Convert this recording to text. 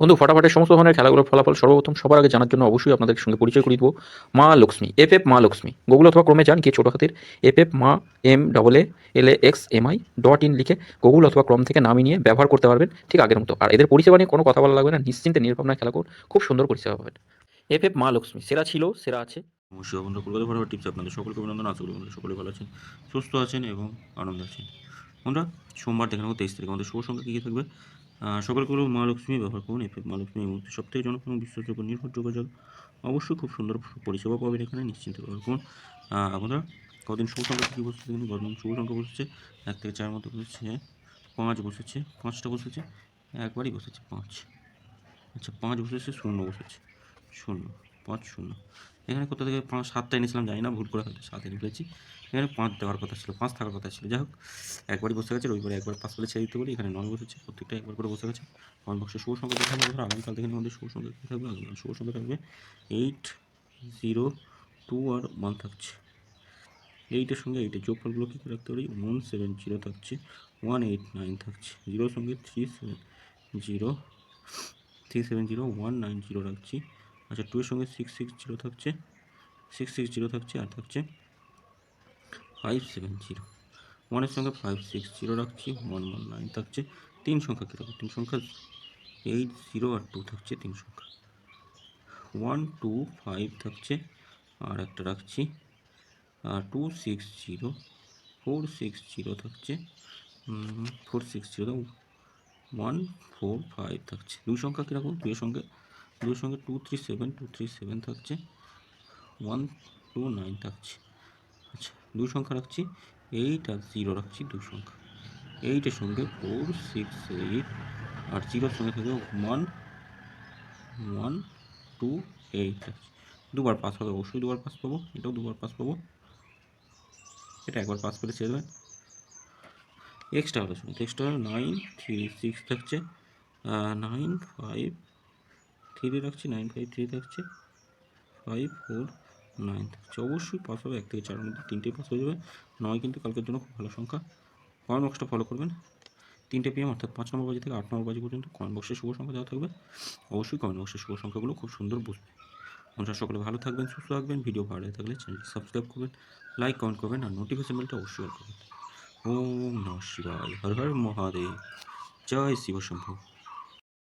বন্ধু ফটাফটের সমস্ত ধরনের খেলাগুলোর ফলাফল সর্বপ্রথম সবার আগে জানার জন্য অবশ্যই আপনাদের সঙ্গে পরিচয় করিয়ে দেবো মা লক্ষ্মী এফ মা লক্ষ্মী গুগল অথবা ক্রমে যান গিয়ে ছোটো হাতের এফ মা MAALAXMI.in লিখে গুগল অথবা ক্রম থেকে নামিয়ে নিয়ে ব্যবহার করতে পারবেন ঠিক আগের মতো। আর এদের পরিষেবা নিয়ে কোনো কথা বলা লাগবে না, নিশ্চিন্তে নির্ভাবনায় খেলা করুন, খুব সুন্দর পরিষেবা পাবেন। মা লক্ষ্মী সেরা ছিল, সেরা আছে। নমস্কার বন্ধুরা, কলকাতা ফটোফট টিপস আপনাদের সকলকে অভিনন্দন। আশা করি বন্ধুরা সকলে ভালো আছেন, সুস্থ আছেন এবং আনন্দে আছেন। বন্ধুরা, সোমবার দেখে নেব 23 তারিখ আমাদের শুভ সংখ্যা কী কী থাকবে। সকলকে বলব মা লক্ষ্মী ব্যবহার করুন। মা লক্ষ্মী এই মুহূর্তে সবথেকে জনপ্রিয় বিশ্বাসযোগ্য নির্ভরযোগ্য জায়গা। অবশ্যই খুব সুন্দর পরিষেবা পাবেন এখানে, নিশ্চিন্তে ব্যবহার করুন। বন্ধুরা, কদিন শুভ সংখ্যা কী বসেছে দেখুন। কদিন শুভ সংখ্যা বসেছে 1 থেকে 4 মধ্যে বসেছে 5 বসেছে, 5টা বসেছে, একবারই বসেছে 5। আচ্ছা, 5 বসেছে, 0 বসেছে, 0, 5, 0। এখানে কোথা থেকে 7টা এনেছিলাম জানি না, ভুল করে হয়তো 7 এনে ফেলেছি। এখানে 5 দেওয়ার কথা ছিল, 5 থাকার কথা ছিল। যাই হোক, একবারই বসে গেছে, রবিবারে একবার 5 করে ছেড়ে দিতে বলি। এখানে 9 বসেছে, প্রত্যেকটা একবার করে বসে গেছে। কমেন্ট বক্সে শুভ সংখ্যা দেখা হবে। আগামীকাল থেকে আমাদের শুভ সংখ্যা কী থাকবে? আগামীকাল শুভ সংখ্যা থাকবে 8, 0, 2 আর 1 থাকছে। 8-এর সঙ্গে 8-এর যোগফলগুলো কী করে রাখতে পারি? 170 থাকছে, 189 থাকছে, 0-এর সঙ্গে 370, 190 রাখছি। আচ্ছা, 2 এর সঙ্গে 660 থাকছে, 660 থাকছে, আর থাকছে 570। 1 এর সঙ্গে 560 রাখছি, 119 থাকছে। 3 সংখ্যা কী রাখবো? 3 সংখ্যা 8, 0 আর 2 থাকছে। 3 সংখ্যা 1, 2, 5 থাকছে, আর একটা রাখছি 260, 460 থাকছে, 460, 1, 4, 5 থাকছে। 2 সংখ্যা কী রাখবো? 2 এর সঙ্গে 237 থাকছে, 129 থাকছে। আচ্ছা, 2 সংখ্যা রাখছি 8 আর 0 রাখছি 2 সংখ্যা। 8 এর সঙ্গে 4, 6, 8 আর 0 এর সঙ্গে থাকবে 1, 1, 2, 8 রাখছি। দুবার পাস হবে, অবশ্যই দুবার পাস পাবো। এটাও দুবার পাস পাবো, এটা একবার পাস পেলে ছেড়ে দেবেন। এক্সট্রা হলো, শুনুন, এক্সট্রা 9, 3, 6 থাকছে, 9, 5, 3 রাখছি, 9, 5, 3 থাকছে, 5, 4, 9 থাকছে। অবশ্যই পাস হবে, 1 থেকে 4 মধ্যে 3টেই পাস হয়ে যাবে। 9 কিন্তু কালকের জন্য খুব ভালো সংখ্যা। কমেন্ট বক্সটা ফলো করবেন। 3টে PM অর্থাৎ 5 নম্বর বাজি থেকে 8 নম্বর বাজি পর্যন্ত কমেন্ট বক্সে শুভ সংখ্যা দেওয়া থাকবে। অবশ্যই কমেন্ট বক্সে শুভ সংখ্যাগুলো খুব সুন্দর বুঝবে। আপনারা সকলে ভালো থাকবেন, সুস্থ থাকবেন। ভিডিও ভালো লাগে থাকলে চ্যানেলটি সাবস্ক্রাইব করবেন, লাইক কমেন্ট করবেন, আর নোটিফিকেশন বেলটা অবশ্যই অন করবেন। ওম নমঃ শিবায়, হর হর মহাদেব, জয় শিব শম্ভু।